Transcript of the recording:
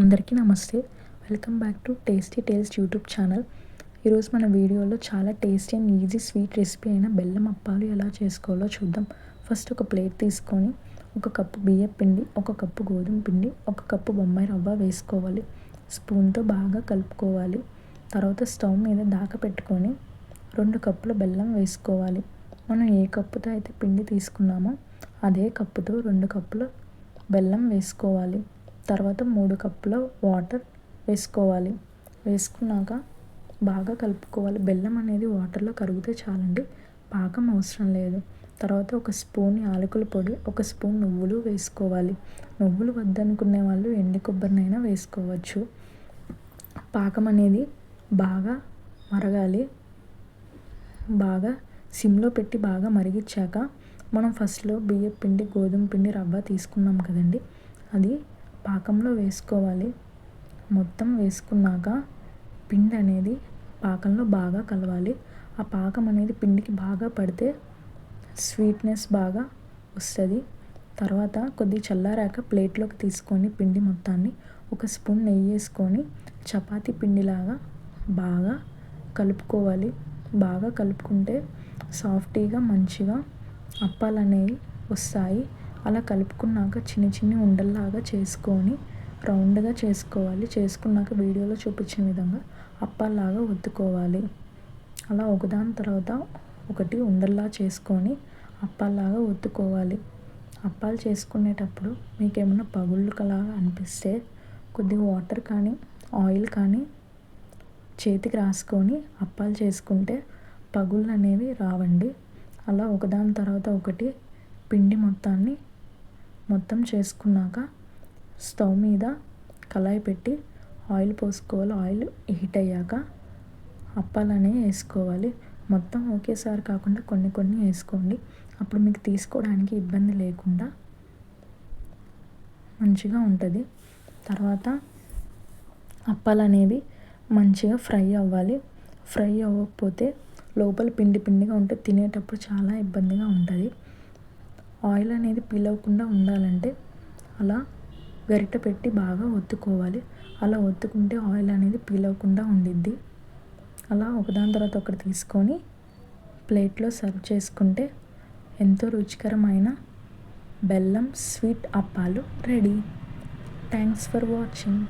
అందరికీ నమస్తే. Welcome back to tasty tales YouTube channel. ఈరోజు మన వీడియోలో చాలా tasty and easy sweet recipe అయిన బెల్లం అప్పాలు ఎలా చేసుకోవాలో చూద్దాం. ఫస్ట్ ఒక ప్లేట్ తీసుకొని 1 కప్పు బియ్యం పిండి, 1 కప్పు గోధుమ పిండి, 1 కప్పు బొంబాయి రవ్వ వేసుకోవాలి. స్పూన్తో బాగా కలుపుకోవాలి. తర్వాత స్టవ్ మీద దాకా పెట్టుకొని 2 కప్పుల బెల్లం వేసుకోవాలి. మనం ఏ కప్పుతో అయితే పిండి తీసుకున్నామో అదే కప్పుతో 2 కప్పుల బెల్లం వేసుకోవాలి. తర్వాత 3 కప్పుల వాటర్ వేసుకోవాలి. వేసుకున్నాక బాగా కలుపుకోవాలి. బెల్లం అనేది వాటర్లో కరిగితే చాలండి, పాకం అవసరం లేదు. తర్వాత 1 స్పూన్ యాలకుల పొడి, 1 స్పూన్ నువ్వులు వేసుకోవాలి. నువ్వులు వద్దనుకునే వాళ్ళు ఎండు కొబ్బరినైనా వేసుకోవచ్చు. పాకం అనేది బాగా మరగాలి. బాగా సిమ్లో పెట్టి బాగా మరిగించాక మనం ఫస్ట్లో బియ్యం పిండి, గోధుమ పిండి, రవ్వ తీసుకున్నాం కదండి, అది పాకంలో వేసుకోవాలి. మొత్తం వేసుకున్నాక పిండి అనేది పాకంలో బాగా కలవాలి. ఆ పాకం అనేది పిండికి బాగా పడితే స్వీట్నెస్ బాగా వస్తుంది. తర్వాత కొద్దిగా చల్లారాక ప్లేట్లోకి తీసుకొని పిండి మొత్తాన్ని 1 స్పూన్ నెయ్యి వేసుకొని చపాతీ పిండిలాగా బాగా కలుపుకోవాలి. బాగా కలుపుకుంటే సాఫ్టీగా మంచిగా అప్పాలు అనేవి వస్తాయి. అలా కలుపుకున్నాక చిన్న చిన్న ఉండల్లాగా చేసుకొని రౌండ్గా చేసుకోవాలి. చేసుకున్నాక వీడియోలో చూపించిన విధంగా అప్పాల్లాగా ఒత్తుకోవాలి. అలా ఒకదాని తర్వాత ఒకటి ఉండల్లా చేసుకొని అప్పాల్లాగా ఒత్తుకోవాలి. అప్పాలు చేసుకునేటప్పుడు మీకు ఏమైనా పగుళ్ళలాగా అనిపిస్తే కొద్దిగా వాటర్ కానీ ఆయిల్ కానీ చేతికి రాసుకొని అప్పాలు చేసుకుంటే పగుళ్ళు అనేవి రావండి. అలా ఒకదాని తర్వాత ఒకటి పిండి మొత్తం చేసుకున్నాక స్టవ్ మీద కళాయి పెట్టి ఆయిల్ పోసుకోవాలి. ఆయిల్ హీట్ అయ్యాక అప్పాలనే వేసుకోవాలి. మొత్తం ఒకేసారి కాకుండా కొన్ని కొన్ని వేసుకోండి. అప్పుడు మీకు తీసుకోవడానికి ఇబ్బంది లేకుండా మంచిగా ఉంటుంది. తర్వాత అప్పాలు అనేవి మంచిగా ఫ్రై అవ్వాలి. ఫ్రై అవ్వకపోతే లోపల పిండి పిండిగా ఉంటే తినేటప్పుడు చాలా ఇబ్బందిగా ఉంటుంది. ఆయిల్ అనేది పీల్ అవ్వకుండా ఉండాలంటే అలా గరిటె పెట్టి బాగా ఒత్తుకోవాలి. అలా ఒత్తుకుంటే ఆయిల్ అనేది పీల్ అవ్వకుండా ఉండిద్ది. అలా ఒకదాని తర్వాత ఒకటి తీసుకొని ప్లేట్లో సర్వ్ చేసుకుంటే ఎంతో రుచికరమైన బెల్లం స్వీట్ అప్పాలు రెడీ. Thanks for watching.